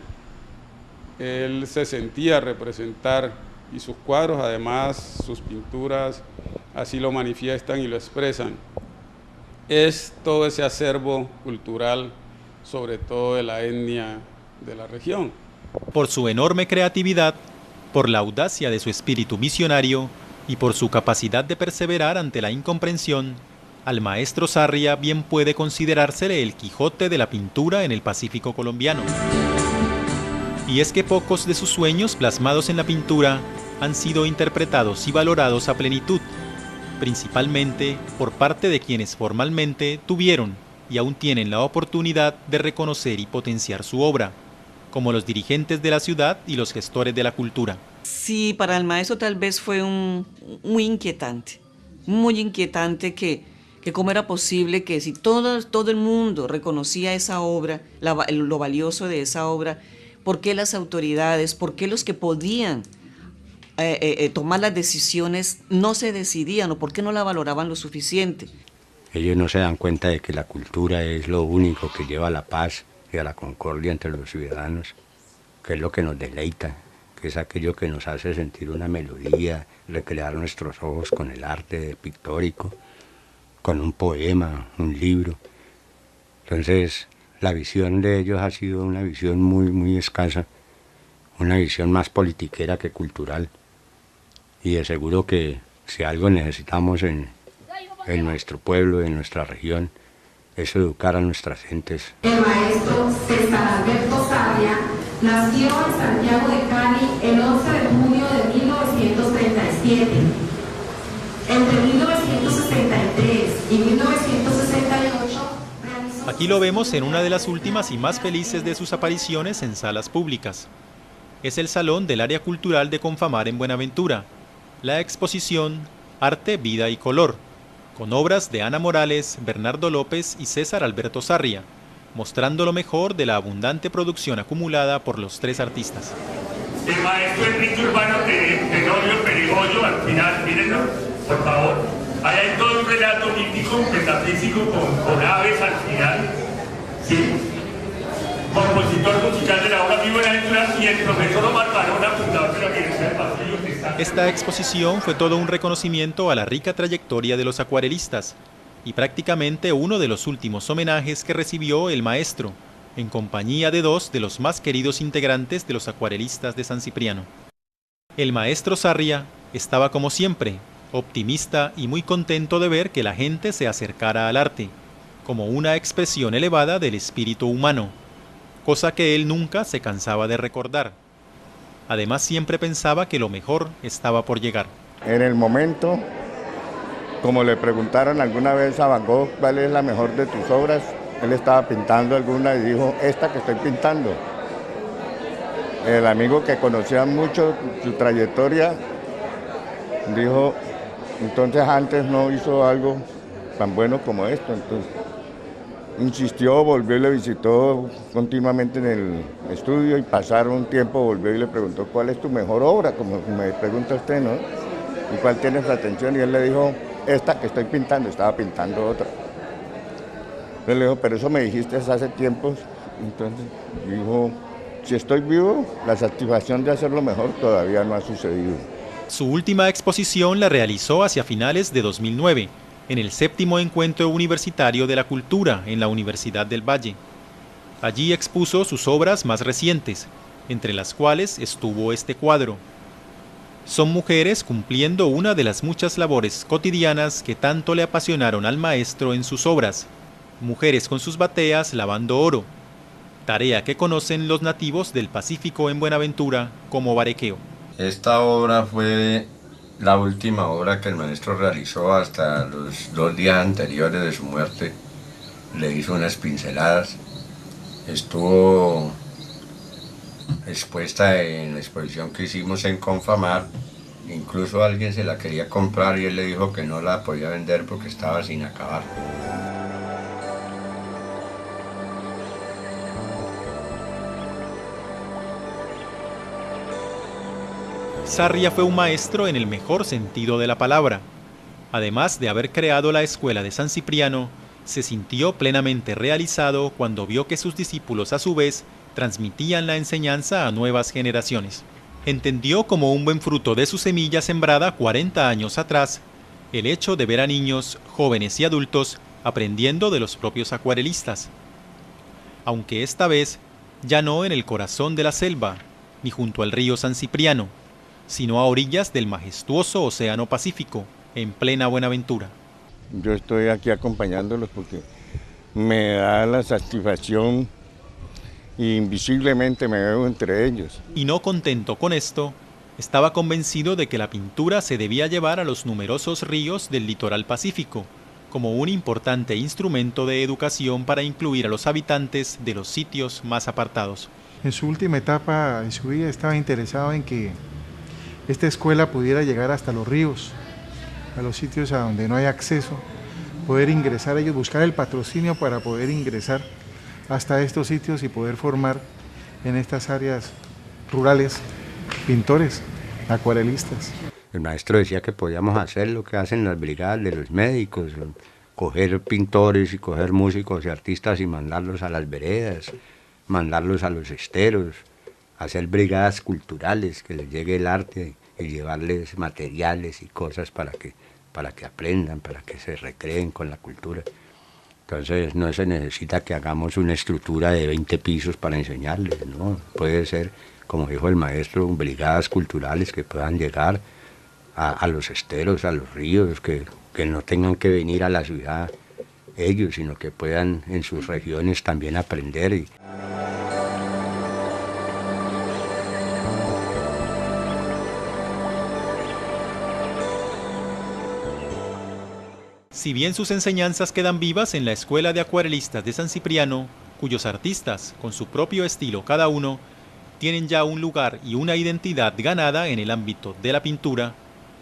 él se sentía representar y sus cuadros, además sus pinturas, así lo manifiestan y lo expresan. Es todo ese acervo cultural, sobre todo de la etnia de la región. Por su enorme creatividad, por la audacia de su espíritu misionario Y por su capacidad de perseverar ante la incomprensión, al maestro Sarria bien puede considerársele el Quijote de la pintura en el Pacífico colombiano. Y es que pocos de sus sueños plasmados en la pintura han sido interpretados y valorados a plenitud, principalmente por parte de quienes formalmente tuvieron y aún tienen la oportunidad de reconocer y potenciar su obra, como los dirigentes de la ciudad y los gestores de la cultura. Sí, para el maestro tal vez fue muy inquietante que cómo era posible que si todo el mundo reconocía esa obra, lo valioso de esa obra, ¿por qué las autoridades, por qué los que podían tomar las decisiones no se decidían o por qué no la valoraban lo suficiente? Ellos no se dan cuenta de que la cultura es lo único que lleva a la paz y a la concordia entre los ciudadanos, que es lo que nos deleita, que es aquello que nos hace sentir una melodía, recrear nuestros ojos con el arte pictórico, con un poema, un libro. Entonces, la visión de ellos ha sido una visión muy escasa, una visión más politiquera que cultural. Y de seguro que si algo necesitamos en nuestro pueblo, en nuestra región, es educar a nuestras gentes. El maestro César Alberto Sarria nació en Santiago de Cali el 11 de junio de 1937. Entre 1963 y 1968... Aquí lo vemos en una de las últimas y más felices de sus apariciones en salas públicas. Es el Salón del Área Cultural de Confamar en Buenaventura, la exposición Arte, Vida y Color, con obras de Ana Morales, Bernardo López y César Alberto Sarria, mostrando lo mejor de la abundante producción acumulada por los tres artistas. El maestro Enrique Urbano Tenorio Perigoyo, al final, mírenlo, por favor. Ahí hay todo un relato mítico, metafísico, con aves al final, ¿sí? Compositor musical de la obra Mi Buenaventura y el profesor Omar Barona, fundador de la Universidad del Pasillo, que está... Esta exposición fue todo un reconocimiento a la rica trayectoria de los acuarelistas y prácticamente uno de los últimos homenajes que recibió el maestro, en compañía de dos de los más queridos integrantes de los acuarelistas de San Cipriano. El maestro Sarria estaba como siempre, optimista y muy contento de ver que la gente se acercara al arte, como una expresión elevada del espíritu humano, cosa que él nunca se cansaba de recordar. Además siempre pensaba que lo mejor estaba por llegar. En el momento, como le preguntaron alguna vez a Van Gogh cuál es la mejor de tus obras, él estaba pintando alguna y dijo, esta que estoy pintando. El amigo que conocía mucho su trayectoria dijo, entonces antes no hizo algo tan bueno como esto. Entonces insistió, volvió y le visitó continuamente en el estudio y pasaron un tiempo, volvió y le preguntó cuál es tu mejor obra, como me pregunta usted, ¿no? ¿Y cuál tienes la atención? Y él le dijo, esta que estoy pintando, estaba pintando otra. Entonces le dijo, pero eso me dijiste hace tiempos. Entonces dijo, si estoy vivo, la satisfacción de hacerlo mejor todavía no ha sucedido. Su última exposición la realizó hacia finales de 2009, en el 7º Encuentro Universitario de la Cultura en la Universidad del Valle. Allí expuso sus obras más recientes, entre las cuales estuvo este cuadro. Son mujeres cumpliendo una de las muchas labores cotidianas que tanto le apasionaron al maestro en sus obras, mujeres con sus bateas lavando oro, tarea que conocen los nativos del Pacífico en Buenaventura como barequeo. Esta obra fue la última obra que el maestro realizó hasta los 2 días anteriores de su muerte. Le hizo unas pinceladas, estuvo expuesta en la exposición que hicimos en Confamar. Incluso alguien se la quería comprar y él le dijo que no la podía vender porque estaba sin acabar. Sarria fue un maestro en el mejor sentido de la palabra. Además de haber creado la escuela de San Cipriano, se sintió plenamente realizado cuando vio que sus discípulos a su vez transmitían la enseñanza a nuevas generaciones. Entendió como un buen fruto de su semilla sembrada 40 años atrás el hecho de ver a niños, jóvenes y adultos aprendiendo de los propios acuarelistas. Aunque esta vez ya no en el corazón de la selva, ni junto al río San Cipriano, sino a orillas del majestuoso Océano Pacífico, en plena Buenaventura. Yo estoy aquí acompañándolos porque me da la satisfacción y invisiblemente me veo entre ellos. Y no contento con esto, estaba convencido de que la pintura se debía llevar a los numerosos ríos del litoral pacífico, como un importante instrumento de educación para incluir a los habitantes de los sitios más apartados. En su última etapa de su vida estaba interesado en que esta escuela pudiera llegar hasta los ríos, a los sitios a donde no hay acceso, poder ingresar a ellos, buscar el patrocinio para poder ingresar hasta estos sitios y poder formar en estas áreas rurales pintores, acuarelistas. El maestro decía que podíamos hacer lo que hacen las brigadas de los médicos, coger pintores y coger músicos y artistas y mandarlos a las veredas, mandarlos a los esteros, hacer brigadas culturales, que les llegue el arte y llevarles materiales y cosas para que aprendan, para que se recreen con la cultura. Entonces no se necesita que hagamos una estructura de 20 pisos para enseñarles, ¿no? Puede ser, como dijo el maestro, brigadas culturales que puedan llegar a los esteros, a los ríos, que no tengan que venir a la ciudad ellos, sino que puedan en sus regiones también aprender. Si bien sus enseñanzas quedan vivas en la Escuela de Acuarelistas de San Cipriano, cuyos artistas, con su propio estilo cada uno, tienen ya un lugar y una identidad ganada en el ámbito de la pintura,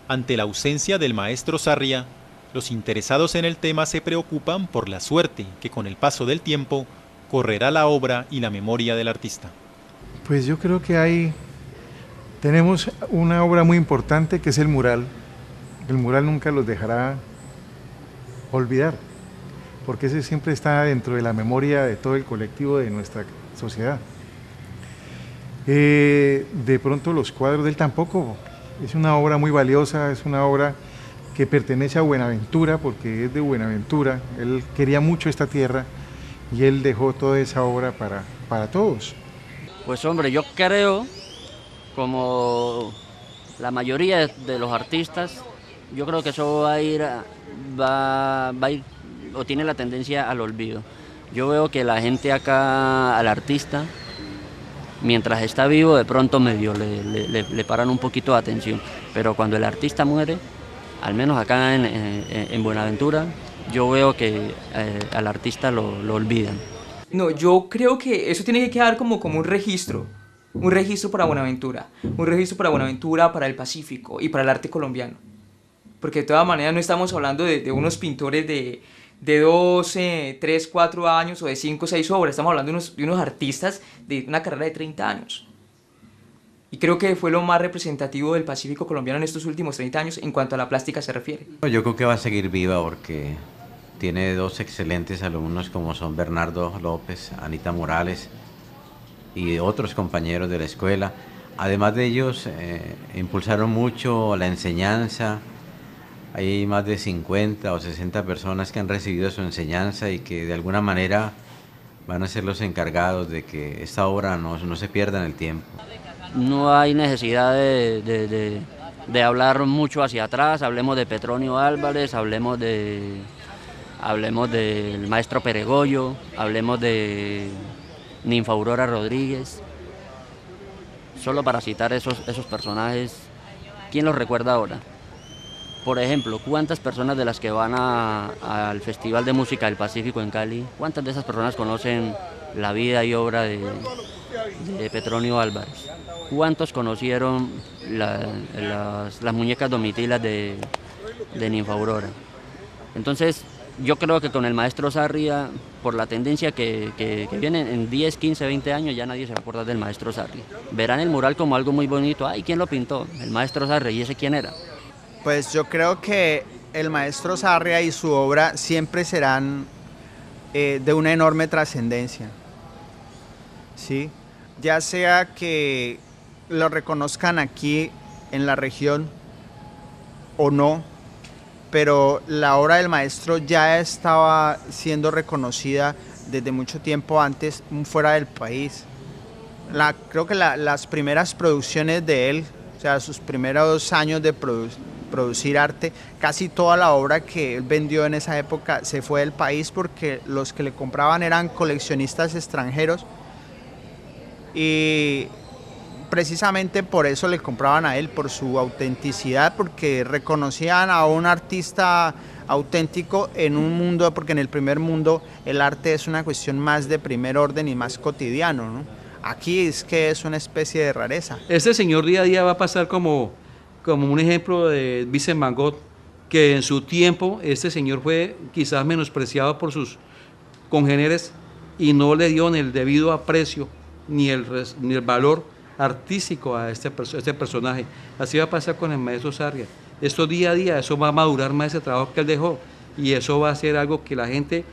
ante la ausencia del maestro Sarria, los interesados en el tema se preocupan por la suerte que con el paso del tiempo correrá la obra y la memoria del artista. Pues yo creo que tenemos una obra muy importante que es el mural. El mural nunca los dejará olvidar, porque ese siempre está dentro de la memoria de todo el colectivo de nuestra sociedad. De pronto los cuadros de él tampoco, es una obra muy valiosa, es una obra que pertenece a Buenaventura, porque es de Buenaventura, él quería mucho esta tierra y él dejó toda esa obra para todos. Pues hombre, yo creo, como la mayoría de los artistas, yo creo que eso va a ir o tiene la tendencia al olvido. Yo veo que la gente acá, al artista, mientras está vivo, de pronto medio le paran un poquito de atención, pero cuando el artista muere, al menos acá en Buenaventura, yo veo que al artista lo olvidan. No, yo creo que eso tiene que quedar como un registro para Buenaventura, para el Pacífico y para el arte colombiano. Porque de todas maneras no estamos hablando de unos pintores de 12, 3, 4 años o de 5, 6 obras, estamos hablando de unos artistas de una carrera de 30 años. Y creo que fue lo más representativo del Pacífico colombiano en estos últimos 30 años en cuanto a la plástica se refiere. Yo creo que va a seguir viva porque tiene dos excelentes alumnos como son Bernardo López, Anita Morales y otros compañeros de la escuela. Además de ellos, impulsaron mucho la enseñanza. Hay más de 50 o 60 personas que han recibido su enseñanza y que de alguna manera van a ser los encargados de que esta obra no se pierda en el tiempo. No hay necesidad de hablar mucho hacia atrás, hablemos de Petronio Álvarez, hablemos del maestro Peregoyo, hablemos de Ninfa Aurora Rodríguez. Solo para citar esos personajes, ¿quién los recuerda ahora? Por ejemplo, ¿cuántas personas de las que van al Festival de Música del Pacífico en Cali, cuántas de esas personas conocen la vida y obra de Petronio Álvarez? ¿Cuántos conocieron las muñecas domitilas de Ninfa Aurora? Entonces, yo creo que con el maestro Sarria, por la tendencia que viene en 10, 15, 20 años, ya nadie se va a acordar del maestro Sarria. Verán el mural como algo muy bonito. Ay, ¿quién lo pintó? El maestro Sarria. ¿Y ese quién era? Pues yo creo que el maestro Sarria y su obra siempre serán de una enorme trascendencia, ¿sí? Ya sea que lo reconozcan aquí en la región o no, pero la obra del maestro ya estaba siendo reconocida desde mucho tiempo antes fuera del país. Creo que las primeras producciones de él sea, sus primeros años de producir arte, casi toda la obra que él vendió en esa época se fue del país porque los que le compraban eran coleccionistas extranjeros y precisamente por eso le compraban a él, por su autenticidad, porque reconocían a un artista auténtico en un mundo, porque en el primer mundo el arte es una cuestión más de primer orden y más cotidiano, ¿no? Aquí es que es una especie de rareza. Este señor día a día va a pasar como un ejemplo de Vincent Van Gogh, que en su tiempo este señor fue quizás menospreciado por sus congéneres y no le dio ni el debido aprecio ni el valor artístico a este personaje. Así va a pasar con el maestro Sarria. Esto día a día, eso va a madurar más ese trabajo que él dejó y eso va a ser algo que la gente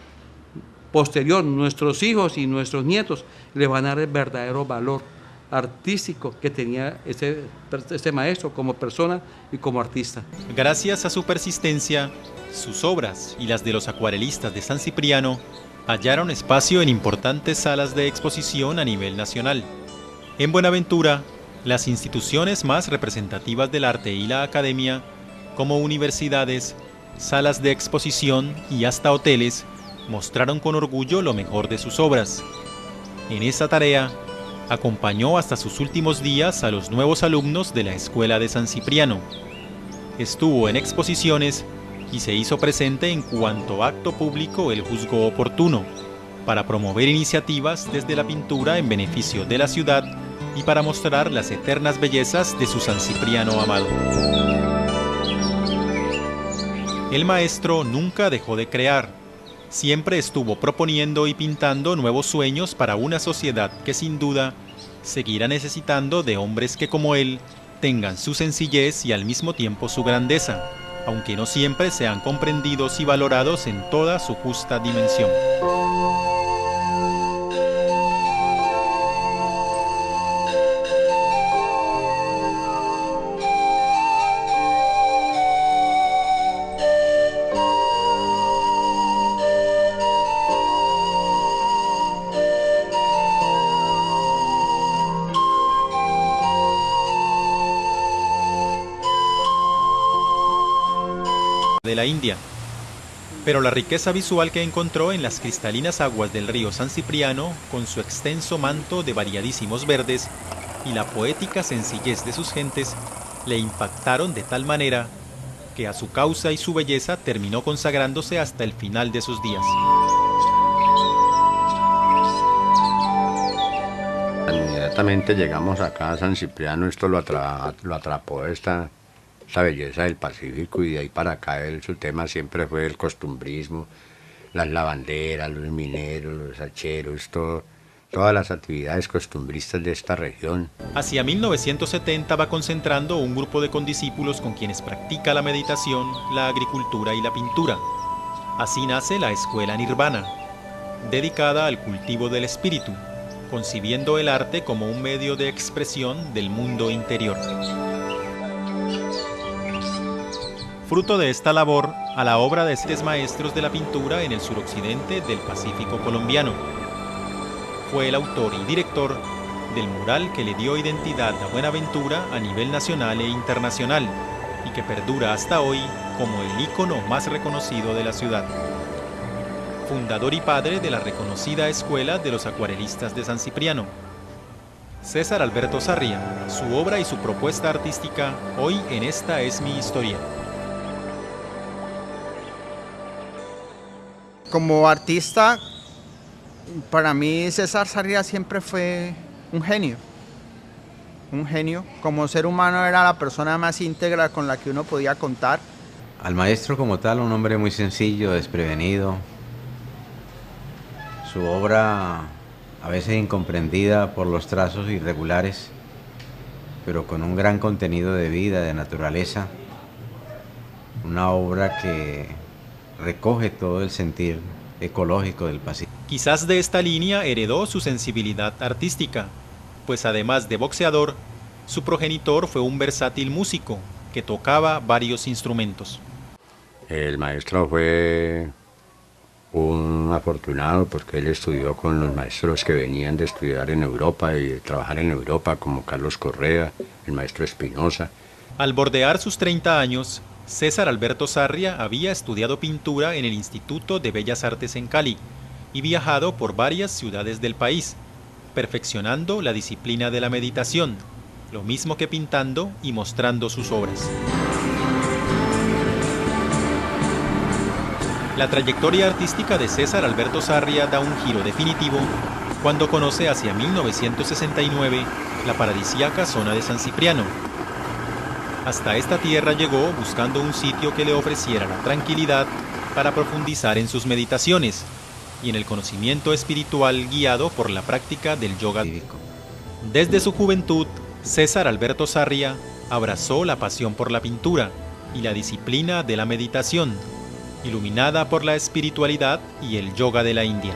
posterior, nuestros hijos y nuestros nietos, le van a dar el verdadero valor artístico que tenía este maestro como persona y como artista. Gracias a su persistencia, sus obras y las de los acuarelistas de San Cipriano hallaron espacio en importantes salas de exposición a nivel nacional. En Buenaventura, las instituciones más representativas del arte y la academia, como universidades, salas de exposición y hasta hoteles, mostraron con orgullo lo mejor de sus obras. En esa tarea, acompañó hasta sus últimos días a los nuevos alumnos de la Escuela de San Cipriano. Estuvo en exposiciones y se hizo presente en cuanto acto público él juzgó oportuno, para promover iniciativas desde la pintura en beneficio de la ciudad y para mostrar las eternas bellezas de su San Cipriano amado. El maestro nunca dejó de crear. Siempre estuvo proponiendo y pintando nuevos sueños para una sociedad que sin duda seguirá necesitando de hombres que como él tengan su sencillez y al mismo tiempo su grandeza, aunque no siempre sean comprendidos y valorados en toda su justa dimensión. De la India, pero la riqueza visual que encontró en las cristalinas aguas del río San Cipriano, con su extenso manto de variadísimos verdes y la poética sencillez de sus gentes, le impactaron de tal manera que a su causa y su belleza terminó consagrándose hasta el final de sus días. Inmediatamente llegamos acá a San Cipriano, esto lo atrapó esta belleza del Pacífico y de ahí para acá su tema siempre fue el costumbrismo, las lavanderas, los mineros, los hacheros, todas las actividades costumbristas de esta región. Hacia 1970 va concentrando un grupo de condiscípulos con quienes practica la meditación, la agricultura y la pintura. Así nace la Escuela Nirvana, dedicada al cultivo del espíritu, concibiendo el arte como un medio de expresión del mundo interior. Fruto de esta labor, a la obra de estos maestros de la pintura en el suroccidente del Pacífico colombiano. Fue el autor y director del mural que le dio identidad a Buenaventura a nivel nacional e internacional y que perdura hasta hoy como el ícono más reconocido de la ciudad. Fundador y padre de la reconocida Escuela de los Acuarelistas de San Cipriano. César Alberto Sarria, su obra y su propuesta artística hoy en Esta es mi historia. Como artista, para mí César Sarria siempre fue un genio. Un genio. Como ser humano era la persona más íntegra con la que uno podía contar. Al maestro como tal, un hombre muy sencillo, desprevenido. Su obra a veces incomprendida por los trazos irregulares, pero con un gran contenido de vida, de naturaleza. Una obra que recoge todo el sentir ecológico del Pacífico. Quizás de esta línea heredó su sensibilidad artística, pues además de boxeador, su progenitor fue un versátil músico que tocaba varios instrumentos. El maestro fue un un afortunado porque él estudió con los maestros que venían de estudiar en Europa y de trabajar en Europa, como Carlos Correa, el maestro Espinosa. Al bordear sus 30 años, César Alberto Sarria había estudiado pintura en el Instituto de Bellas Artes en Cali y viajado por varias ciudades del país, perfeccionando la disciplina de la meditación, lo mismo que pintando y mostrando sus obras. La trayectoria artística de César Alberto Sarria da un giro definitivo cuando conoce hacia 1969 la paradisíaca zona de San Cipriano. Hasta esta tierra llegó buscando un sitio que le ofreciera la tranquilidad para profundizar en sus meditaciones y en el conocimiento espiritual guiado por la práctica del yoga. Desde su juventud, César Alberto Sarria abrazó la pasión por la pintura y la disciplina de la meditación, iluminada por la espiritualidad y el yoga de la India.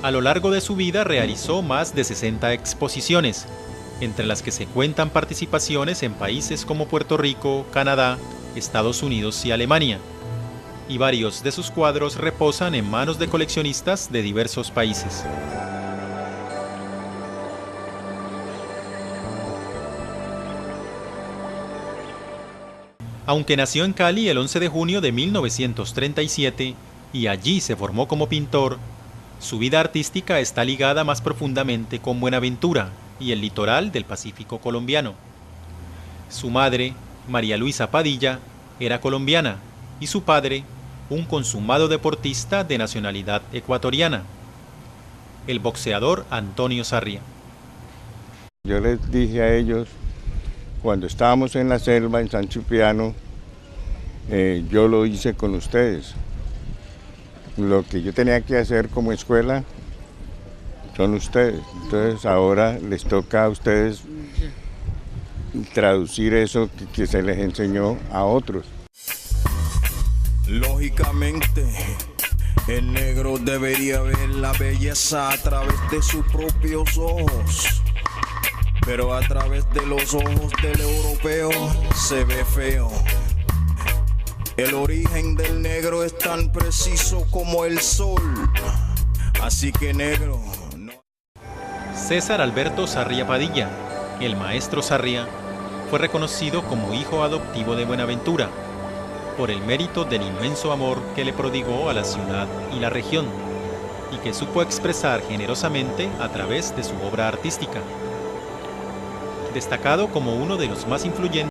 A lo largo de su vida realizó más de 60 exposiciones, entre las que se cuentan participaciones en países como Puerto Rico, Canadá, Estados Unidos y Alemania, y varios de sus cuadros reposan en manos de coleccionistas de diversos países. Aunque nació en Cali el 11 de junio de 1937 y allí se formó como pintor, su vida artística está ligada más profundamente con Buenaventura y el litoral del Pacífico colombiano. Su madre, María Luisa Padilla, era colombiana y su padre, un consumado deportista de nacionalidad ecuatoriana, el boxeador Antonio Sarria. Yo les dije a ellos, cuando estábamos en la selva, en San Cipriano, yo lo hice con ustedes. Lo que yo tenía que hacer como escuela son ustedes. Entonces ahora les toca a ustedes traducir eso que se les enseñó a otros. Lógicamente, el negro debería ver la belleza a través de sus propios ojos. Pero a través de los ojos del europeo se ve feo. El origen del negro es tan preciso como el sol. Así que negro... No. César Alberto Sarria Padilla, el maestro Sarria, fue reconocido como hijo adoptivo de Buenaventura, por el mérito del inmenso amor que le prodigó a la ciudad y la región, y que supo expresar generosamente a través de su obra artística. Destacado como uno de los más influyentes